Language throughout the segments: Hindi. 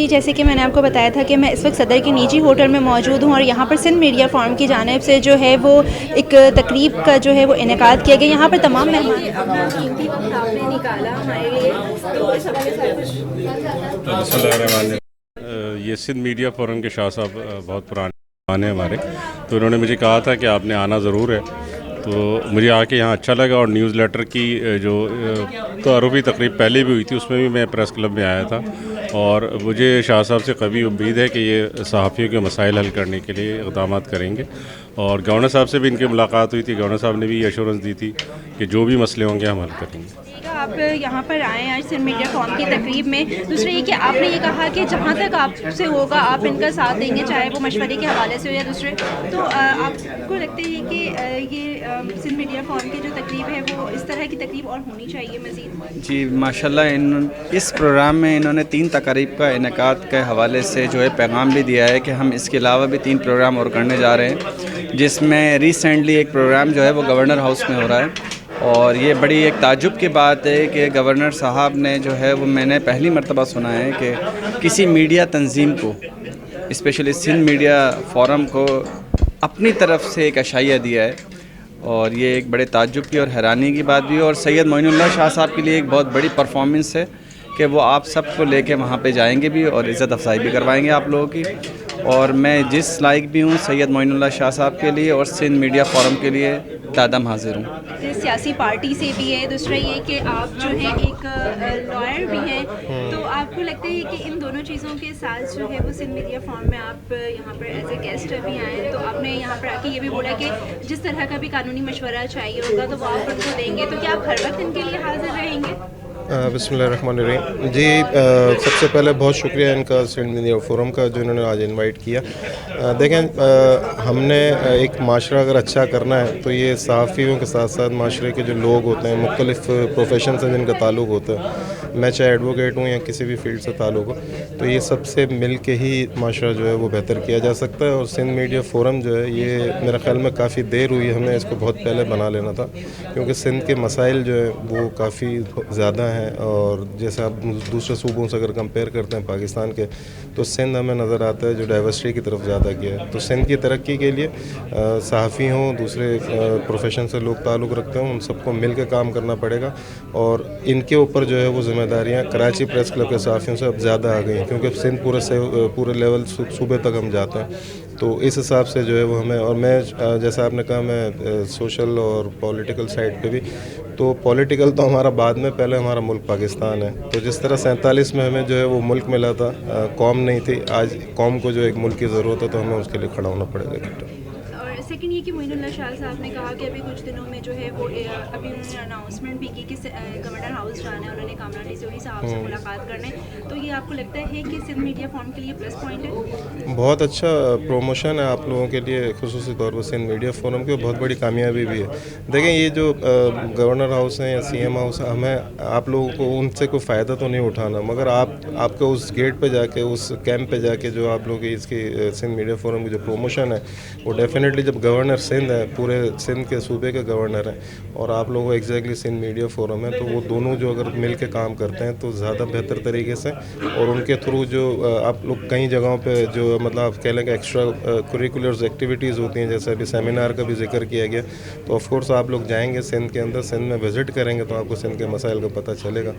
जी, जैसे कि मैंने आपको बताया था कि मैं इस वक्त सदर के निजी होटल में मौजूद हूँ और यहाँ पर सिंध मीडिया फोरम की जानिब से जो है वो एक तकरीब का जो है वो इनेकाद किया गया। यहाँ पर तमाम मेहमान अपना कीमती वक्त आपने निकाला हमारे लिए, तो इस हवाले से कुछ। ये सिंध मीडिया फोरम के शाह साहब बहुत पुराने हैं हमारे, तो इन्होंने मुझे कहा था कि आपने आना ज़रूर है। तो मुझे आके यहाँ अच्छा लगा और न्यूज़ लेटर की जो तारुफ़ी तकरीब पहले भी हुई थी उसमें भी मैं प्रेस क्लब में आया था और मुझे शाह साहब से कभी उम्मीद है कि ये सहाफ़ियों के मसाइल हल करने के लिए इक़दाम करेंगे। और गवर्नर साहब से भी इनकी मुलाकात हुई थी, गवर्नर साहब ने भी एश्योरेंस दी थी कि जो भी मसले होंगे हम हल करेंगे। आप यहाँ पर आए आज सिंध मीडिया फोरम की तकरीब में। दूसरा ये कि आपने ये कहा कि जहाँ तक आपसे होगा आप इनका साथ देंगे, चाहे वो मशवरे के हवाले से हो या दूसरे। तो आपको लगता है कि ये सिंध मीडिया फोरम की जो तकरीब है वो इस तरह की तकरीब और होनी चाहिए मज़ीद? जी माशाल्लाह, इस प्रोग्राम में इन्होंने 3 तकारीब का इनेकाद के हवाले से जो है पैगाम भी दिया है कि हम इसके अलावा भी 3 प्रोग्राम और करने जा रहे हैं, जिसमें रिसेंटली एक प्रोग्राम जो है वो गवर्नर हाउस में हो रहा है। और ये बड़ी एक ताज्जुब की बात है कि गवर्नर साहब ने जो है वो मैंने पहली मर्तबा सुना है कि किसी मीडिया तंजीम को, स्पेशली सिंध मीडिया फोरम को अपनी तरफ से एक अशाइया दिया है। और ये एक बड़े ताज्जुब की और हैरानी की बात भी है। और सैयद मोइनुल्लाह शाह साहब के लिए एक बहुत बड़ी परफॉर्मेंस है कि वो आप सबको लेके वहाँ पे जाएंगे भी और इज़्ज़त अफजाई भी करवाएंगे आप लोगों की। और मैं जिस लायक भी हूँ सैयद मोइनुल्लाह शाह साहब के लिए और सिंध मीडिया फोरम के लिए दादम हाजिर हूँ। सियासी पार्टी से भी है, दूसरा ये कि आप जो है एक लॉयर भी हैं, तो आपको लगता है कि इन दोनों चीज़ों के साथ जो है वो सिंध मीडिया फोरम में आप यहाँ पर एज ए गेस्ट भी आए, तो आपने यहाँ पर आके ये भी बोला कि जिस तरह का भी कानूनी मशवरा चाहिए होगा तो वो आप उनको देंगे, तो क्या आप हर वक्त इनके लिए हाजिर रहेंगे? बिस्मिल्लाहिर्रहमानिर्रहीम। जी, सबसे पहले बहुत शुक्रिया इनका सिंध मीडिया फोरम का जो इन्होंने आज इनवाइट किया। देखें, हमने एक माशरा अगर अच्छा करना है तो ये सहाफ़ियों के साथ साथ माशरे के जो लोग होते हैं, मुख्तलिफ़ प्रोफेशन से जिनका ताल्लुक़ होता है, मैं चाहे एडवोकेट हूँ या किसी भी फील्ड से ताल्लुक़ हो, तो ये सबसे मिल के ही माशरा जो है वो बेहतर किया जा सकता है। और सिंध मीडिया फोरम जो है ये मेरे ख़्याल में काफ़ी देर हुई, हमें इसको बहुत पहले बना लेना था, क्योंकि सिंध के मसाइल जो है वो काफ़ी ज़्यादा हैं। और जैसे आप दूसरे सूबों से अगर कंपेयर करते हैं पाकिस्तान के, तो सिंध हमें नज़र आता है जो डाइवर्सिटी की तरफ ज़्यादा किया है। तो सिंध की तरक्की के लिए सहाफ़ी हों, दूसरे प्रोफेशन से लोग ताल्लुक़ रखते हैं, उन सबको मिल के काम करना पड़ेगा। और इनके ऊपर जो है वो ज़िम्मेदारियाँ कराची प्रेस क्लब के सहाफ़ियों से अब ज़्यादा आ गई हैं, क्योंकि सिंध पूरे लेवल सूबे तक हम जाते हैं। तो इस हिसाब से जो है वो हमें, और मैं जैसा आपने कहा, मैं सोशल और पॉलिटिकल साइड पे भी, तो पॉलिटिकल तो हमारा बाद में, पहले हमारा मुल्क पाकिस्तान है। तो जिस तरह 47 में हमें जो है वो मुल्क मिला था, कौम नहीं थी, आज कौम को जो एक मुल्क की ज़रूरत है तो हमें उसके लिए खड़ा होना पड़ेगा। सेकंड ये कि मोइनुल्लाह शाह साहब ने कहा कि अभी कुछ दिनों में जो है वो अभी उन्होंने अनाउंसमेंट भी की कि गवर्नर हाउस जाना है, उन्होंने कामरान रिजवी साहब से मुलाकात करने। तो ये आपको लगता है कि सिंध मीडिया फोरम के लिए प्लस पॉइंट है? बहुत अच्छा प्रमोशन है आप लोगों के लिए, खुसूसी तौर पर सिंध मीडिया फोरम की, बहुत बड़ी कामयाबी भी है। देखें, ये जो गवर्नर हाउस है या CM हाउस है, हमें आप लोगों को उनसे कोई फ़ायदा तो नहीं उठाना, मगर आपको उस गेट पर जाके, उस कैंप पर जाके जो आप लोग इसकी सिंध मीडिया फोरम की जो प्रमोशन है वो डेफिनेटली, जब गवर्नर सिंध है, पूरे सिंध के सूबे के गवर्नर हैं और आप लोगों को एग्जैक्टली सिंध मीडिया फोरम है, तो वो दोनों जो अगर मिल के काम करते हैं तो ज़्यादा बेहतर तरीके से, और उनके थ्रू जो आप लोग कई जगहों पे जो मतलब आप कह लें कि एक्स्ट्रा करिकुलर एक्टिविटीज़ होती हैं, जैसे अभी सेमिनार का भी जिक्र किया गया, तो ऑफ कोर्स आप लोग जाएंगे सिंध के अंदर, सिंध में विज़िट करेंगे तो आपको सिंध के मसाइल का पता चलेगा।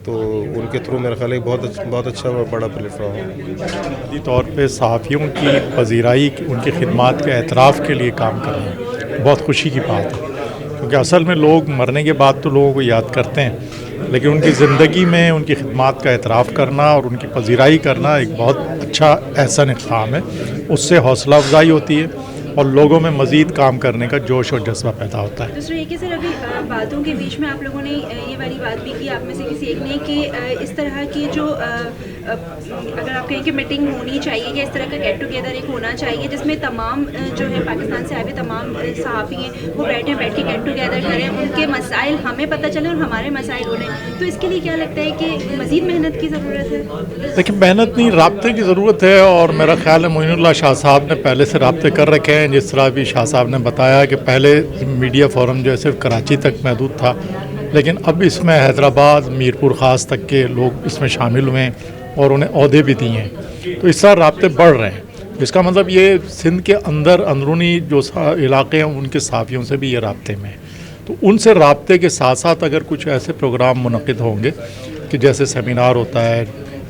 तो उनके थ्रू मेरा ख्याल है बहुत अच्छा और बड़ा प्लेटफॉर्म है। बुनियादी तौर पर सहाफ़ियों की पजीराई, उनकी खिदमात के एतराफ़ के लिए काम कर रहे हैं, बहुत खुशी की बात है। क्योंकि असल में लोग मरने के बाद तो लोगों को याद करते हैं, लेकिन उनकी ज़िंदगी में उनकी खिदमात का एतराफ़ करना और उनकी पजीराई करना एक बहुत अच्छा एहसान इक़दाम है। उससे हौसला अफजाई होती है और लोगों में मज़ीद काम करने का जोश और जज्बा पैदा होता है। दूसरा ये कि सर, अभी बातों के बीच में आप लोगों ने ये वाली बात भी की, आप में से किसी एक ने, कि इस तरह की जो अगर आप कहें कि मीटिंग होनी चाहिए या इस तरह का गेट टुगेदर एक होना चाहिए जिसमें तमाम जो है पाकिस्तान से आए हुए तमाम सहाफ़ी हैं वो बैठ के गेट टुगेदर करें, उनके मसाइल हमें पता चले और हमारे मसाइल उन्हें। तो इसके लिए क्या लगता है कि मज़ीद मेहनत की ज़रूरत है? देखिए, मेहनत नहीं, राब्ते की ज़रूरत है। और मेरा ख्याल है मोइनुल्लाह शाह साहब ने पहले से राब्ते कर रखे हैं। जिस तरह भी शाह साहब ने बताया कि पहले मीडिया फोरम जो है सिर्फ कराची तक महदूद था, लेकिन अब इसमें हैदराबाद, मीरपुर ख़ास तक के लोग इसमें शामिल हुए हैं। और उन्हें ओहदे भी दिए हैं। तो इस तरह राब्ते बढ़ रहे हैं। इसका मतलब ये सिंध के अंदर अंदरूनी जो इलाके हैं उनके सहाफ़ियों से भी ये राब्ते में है। तो उनसे राब्ते के साथ साथ अगर कुछ ऐसे प्रोग्राम मुनक़िद होंगे कि जैसे सेमिनार होता है,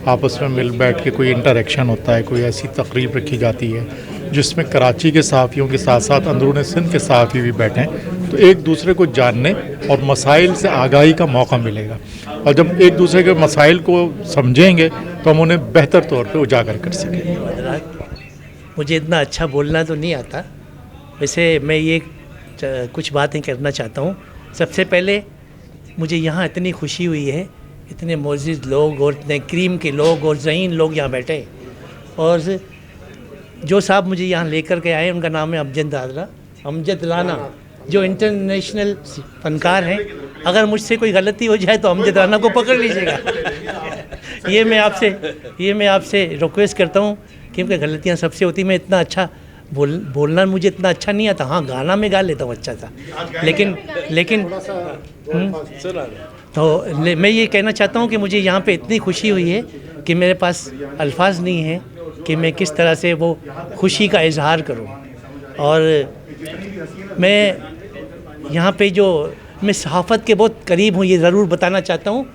आपस में मिल बैठ के कोई इंटरेक्शन होता है, कोई ऐसी तकरीब रखी जाती है जिसमें कराची के सहाफ़ियों के साथ साथ अंदरून सिंध के सहाफ़ी भी बैठें, तो एक दूसरे को जानने और मसाइल से आगाही का मौका मिलेगा। और जब एक दूसरे के मसाइल को समझेंगे तो हम उन्हें बेहतर तौर पे उजागर कर सकेंगे। मुझे इतना अच्छा बोलना तो नहीं आता, वैसे मैं ये कुछ बातें करना चाहता हूँ। सबसे पहले मुझे यहाँ इतनी खुशी हुई है, इतने मोअज़्ज़िज़ लोग और इतने करीम के लोग और ज़हीन लोग यहाँ बैठे, और जो साहब मुझे यहाँ लेकर के आए उनका नाम है अमजद राना, जो इंटरनेशनल फनकार हैं। अगर मुझसे कोई गलती हो जाए तो अमजद राना को पकड़ लीजिएगा। ये मैं आपसे रिक्वेस्ट करता हूँ, क्योंकि गलतियाँ सबसे होती। मैं इतना अच्छा बोलना मुझे इतना अच्छा नहीं आता। हाँ, गाना में गा लेता हूँ अच्छा सा, लेकिन मैं ये कहना चाहता हूँ कि मुझे यहाँ पे इतनी खुशी हुई है कि मेरे पास अल्फाज नहीं है कि मैं किस तरह से वो खुशी का इजहार करूँ। और मैं यहाँ पे मैं सहाफ़त के बहुत करीब हूँ, ये ज़रूर बताना चाहता हूँ।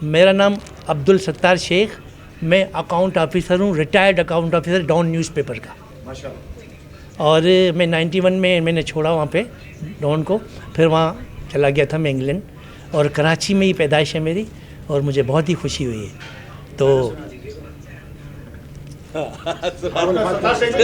मेरा नाम अब्दुल सत्तार शेख, मैं अकाउंट ऑफ़िसर हूँ, retired account officer Dawn newspaper का। और मैं 91 में मैंने छोड़ा वहाँ पे डॉन को, फिर वहाँ चला गया था मैं इंग्लैंड, और कराची में ही पैदाइश है मेरी, और मुझे बहुत ही खुशी हुई है। तो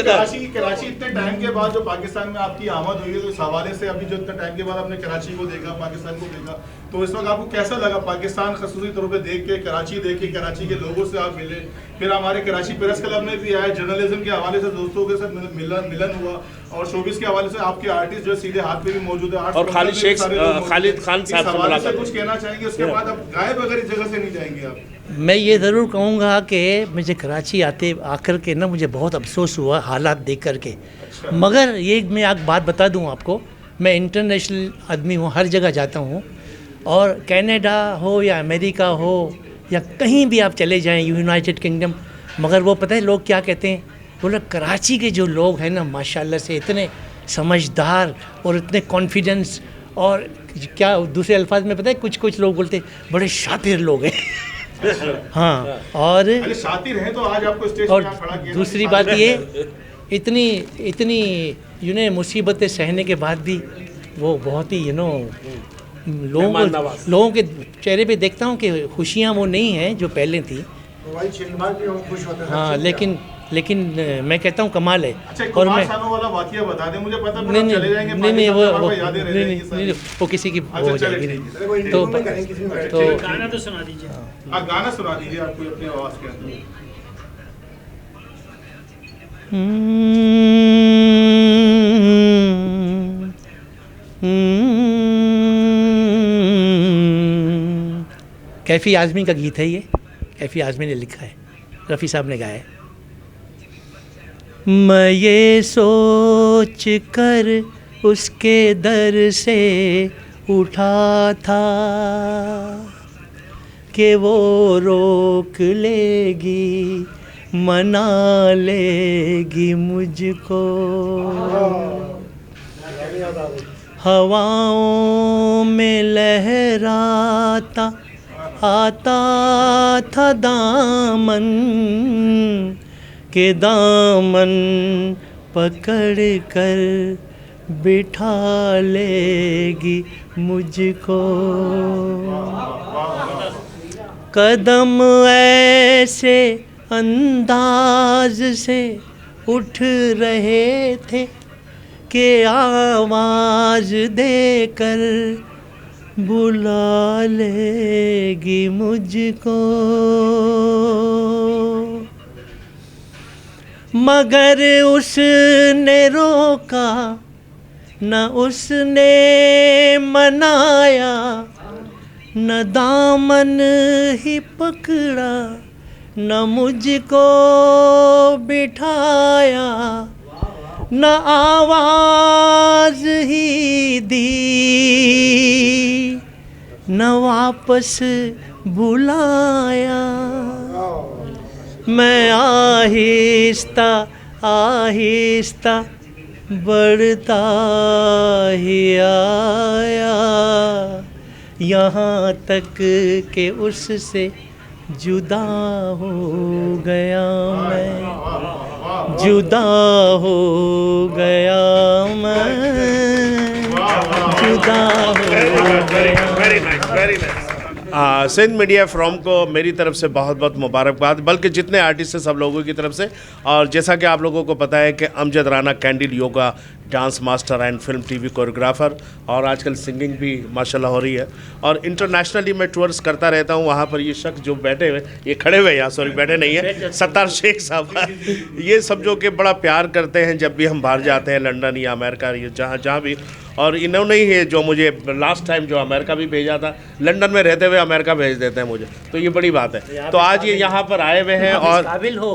कराची इतने टाइम के बाद जो पाकिस्तान में आपकी आमद हुई है, तो इस हवाले से अभी जो इतने टाइम के बाद आपने कराची को देखा, पाकिस्तान को देखा, तो इस वक्त आपको कैसा लगा पाकिस्तान ख़ासतौर तौर पे देख के, कराची के लोगों से आप मिले, फिर हमारे कराची प्रेस क्लब में भी आए, जर्नलिज्म के हवाले से दोस्तों के साथ मिलन हुआ, और शोबिस के हवाले से आपके आर्टिस्ट जो सीधे हाथ पे भी मौजूद है, और खालिद खान साहब से कुछ कहना चाहेंगे? उसके बाद आप गायब अगर इस जगह से नहीं जाएंगे आप? मैं ये ज़रूर कहूँगा कि मुझे कराची आकर के ना मुझे बहुत अफसोस हुआ हालात देख कर के। मगर ये मैं एक बात बता दूँ आपको, मैं इंटरनेशनल आदमी हूँ, हर जगह जाता हूँ, और कनाडा हो या अमेरिका हो या कहीं भी आप चले जाएं, यूनाइटेड किंगडम, मगर वो पता है लोग क्या कहते हैं, वो लोग कराची के जो लोग हैं ना माशाल्लाह से इतने समझदार और इतने कॉन्फिडेंस, और क्या दूसरे अल्फाज में पता है कुछ लोग बोलते हैं बड़े शातिर लोग हैं। हाँ, और शातिर हैं तो आज आपको स्टेज और पे खड़ा किया। दूसरी बात ये, इतनी मुसीबतें सहने के बाद भी वो बहुत ही लोगों के चेहरे पे देखता हूँ कि खुशियाँ वो नहीं हैं जो पहले थी। हाँ, लेकिन मैं कहता हूँ कमाल है। और मैं वाला वाकया बता दें मुझे, पता नहीं वो किसी की हो जाएगी। तो गाना तो सुना दीजिए। गाना सुना दीजिए आप कोई अपनी आवाज़ के अंदर। कैफ़ी आज़मी का गीत है ये, कैफ़ी आज़मी ने लिखा है, रफ़ी साहब ने गाया है। मैं ये सोच कर उसके दर से उठा था कि वो रोक लेगी, मना लेगी मुझको। हवाओं में लहराता आता था दामन के दामन पकड़ कर बिठा लेगी मुझको। कदम ऐसे अंदाज से उठ रहे थे कि आवाज़ देकर बुला लेगी मुझको। मगर उसने रोका न उसने मनाया, न दामन ही पकड़ा न मुझको बिठाया, न आवाज़ ही दी न वापस बुलाया। मैं आहिस्ता आहिस्ता बढ़ता ही आया, यहाँ तक के उससे जुदा हो गया मैं, जुदा हो गया मैं, जुदा हो गया। सिंध मीडिया फोरम को मेरी तरफ से बहुत बहुत मुबारकबाद, बल्कि जितने आर्टिस्ट हैं सब लोगों की तरफ से। और जैसा कि आप लोगों को पता है कि Amjad Rana candid yoga dance master and film TV choreographer, और आजकल सिंगिंग भी माशाल्लाह हो रही है। और इंटरनेशनली मैं टूर्स करता रहता हूँ। वहाँ पर ये शख्स जो बैठे हुए, ये खड़े हुए यहाँ, सॉरी बैठे नहीं है, सत्तार शेख साहब, ये सब जो कि बड़ा प्यार करते हैं जब भी हम बाहर जाते हैं, लंदन या अमेरिका, ये जहाँ भी। और इन्होंने ही है जो मुझे लास्ट टाइम जो अमेरिका भी भेजा था, लंदन में रहते हुए अमेरिका भेज देते हैं मुझे, तो ये बड़ी बात है। तो आज ये यहाँ पर आए हुए हैं और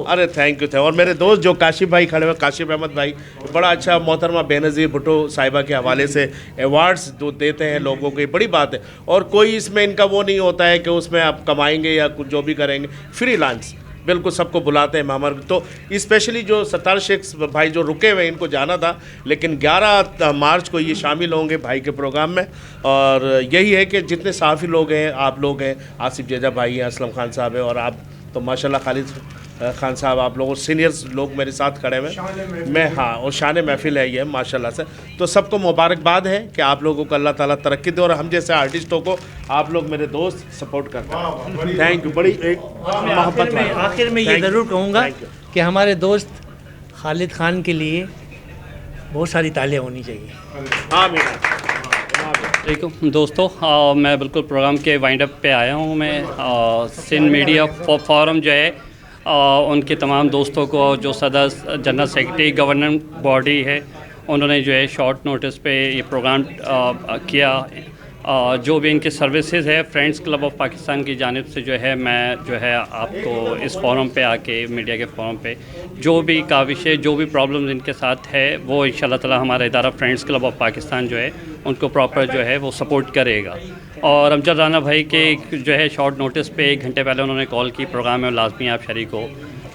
अरे थैंक यू। और मेरे दोस्त जो काशिफ भाई खड़े हुए, काशिफ अहमद भाई, बड़ा अच्छा, मोहतरमा बेनज़ीर भुट्टो साहिबा के हवाले से अवार्ड्स जो देते हैं लोगों को, ये बड़ी बात है। और कोई इसमें इनका वो नहीं होता है कि उसमें आप कमाएंगे या कुछ जो भी करेंगे, फ्रीलांस बिल्कुल सबको बुलाते हैं मेहमान। तो स्पेशली जो सत्तार शेख भाई जो रुके हुए, इनको जाना था, लेकिन 11 मार्च को ये शामिल होंगे भाई के प्रोग्राम में। और यही है कि जितने सहाफ़ी लोग हैं, आप लोग हैं, आसिफ जेजा भाई हैं, असलम खान साहब हैं, और आप तो माशाल्लाह खालिद खान साहब, आप लोगों सीनियर्स लोग मेरे साथ खड़े हुए मैं, हाँ, और शान महफिल है ये माशाल्लाह से। तो सबको मुबारकबाद है कि आप लोगों को अल्लाह ताला तरक्की दे, और हम जैसे आर्टिस्टों को आप लोग मेरे दोस्त सपोर्ट करते हैं। Thank you. बड़ी एक मोहब्बत। आखिर में ये ज़रूर कहूँगा कि हमारे दोस्त खालिद खान के लिए बहुत सारी तालियां होनी चाहिए। देखो दोस्तों, मैं बिल्कुल प्रोग्राम के वाइंड अप पे आया हूँ। मैं सिंध मीडिया फोरम जो है उनके तमाम दोस्तों को, जो सदस्य, जनरल सेक्रेटरी, गवर्निंग बॉडी है, उन्होंने जो है शॉर्ट नोटिस पे ये प्रोग्राम किया। जो भी इनके सर्विसेज है, फ्रेंड्स क्लब ऑफ पाकिस्तान की जानिब से जो है, मैं जो है आपको इस फोरम पे आके, मीडिया के फोरम पे जो भी काविशें, जो भी प्रॉब्लम्स इनके साथ है, वो इंशाल्लाह ताला हमारा इदारा फ्रेंड्स क्लब ऑफ पाकिस्तान जो है उनको प्रॉपर जो है वो सपोर्ट करेगा। और अमजद राना भाई के जो है शॉर्ट नोटिस पे 1 घंटे पहले उन्होंने कॉल की, प्रोग्राम में लाजमी आप शरीक हो।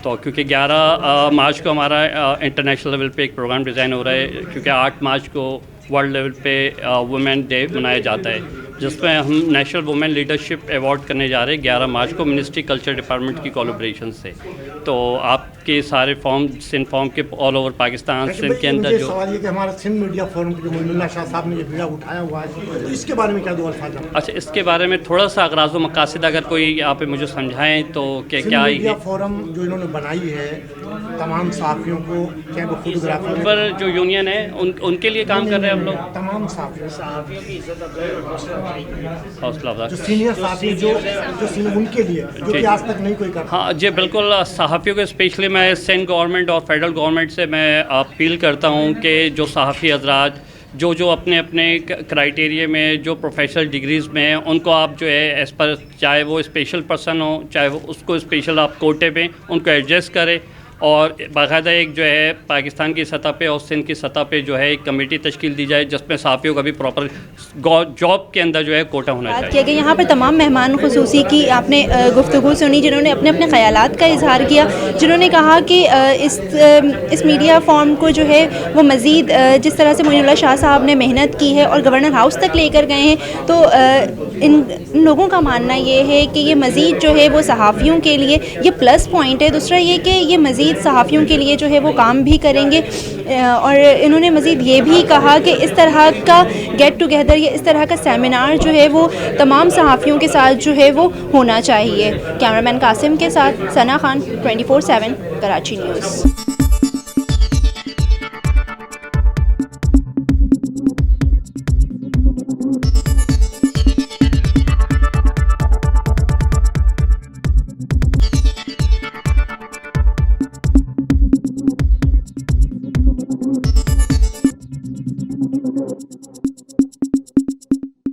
तो क्योंकि 11 मार्च को हमारा इंटरनेशनल लेवल पे एक प्रोग्राम डिज़ाइन हो रहा है, क्योंकि 8 मार्च को वर्ल्ड लेवल पे वुमेन डे मनाया जाता है, जिसमें हम नेशनल वुमेन लीडरशिप अवार्ड करने जा रहे हैं 11 मार्च को मिनिस्ट्री कल्चर डिपार्टमेंट की कोलैबोरेशन से। तो आपके सारे फॉर्म, सिंध फॉर्म के ऑल ओवर पाकिस्तान, सिंध के अंदर जो सवाल ये कि हमारा सिंध मीडिया फोरम के जो मोइनुल्लाह शाह साहब ने ये बीड़ा उठाया हुआ है, तो इसके बारे में क्या दो अल्फाज? अच्छा, इसके बारे में थोड़ा सा अगराज़ व मकासद अगर कोई यहाँ पे मुझे समझाएं तो क्या मीडिया फोरम जो इन्होंने बनाई है तमाम सहाफ़ियों को, चाहे वो फोटोग्राफर पर जो यूनियन है उनके लिए काम कर रहे हैं हम लोग, तमाम सहाफ़ियों की इज्जत, हौसला अफजा, जो सीनियर सहाफ़ी जो उनके लिए जो कि आज तक नहीं कोई कर। हाँ जी बिल्कुल, सहाफ़ियों को स्पेशली मैं सिंध गवर्नमेंट और फेडरल गवर्नमेंट से मैं अपील करता हूँ कि जो सहाफ़ी हज़रात जो अपने अपने क्राइटेरिया में, जो प्रोफेशनल डिग्रीज़ में हैं, उनको आप जो है एज़ पर, चाहे वो स्पेशल पर्सन हो, चाहे वो उसको स्पेशल आप कोटे में उनको एडजस्ट करें। और बाकायदा एक जो है पाकिस्तान की सतह पे और सिंध की सतह पे जो है एक कमेटी तश्कील दी जाए, जिसमें सहाफ़ियों का भी प्रॉपर जॉब के अंदर जो है कोटा होना चाहिए। कि यहाँ पर तमाम मेहमान खुसूसी की आपने गुफ्तगू सुनी, जिन्होंने अपने अपने ख़यालात का इजहार किया, जिन्होंने कहा कि इस मीडिया फॉर्म को जो है वो मज़ीद जिस तरह से मोइनुल्लाह शाह साहब ने मेहनत की है और गवर्नर हाउस तक लेकर गए हैं, तो इन लोगों का मानना ये है कि ये मज़ीद जो है वो सहाफ़ियों के लिए ये प्लस पॉइंट है। दूसरा ये कि ये मज़ीद सहाफ़ियों के लिए जो है वो काम भी करेंगे। और इन्होंने मज़ीद ये भी कहा कि इस तरह का गेट टुगेदर या इस तरह का सेमिनार जो है वो तमाम सहाफ़ियों के साथ जो है वो होना चाहिए। कैमरामैन कासिम के साथ सना खान, 24/7 कराची न्यूज़।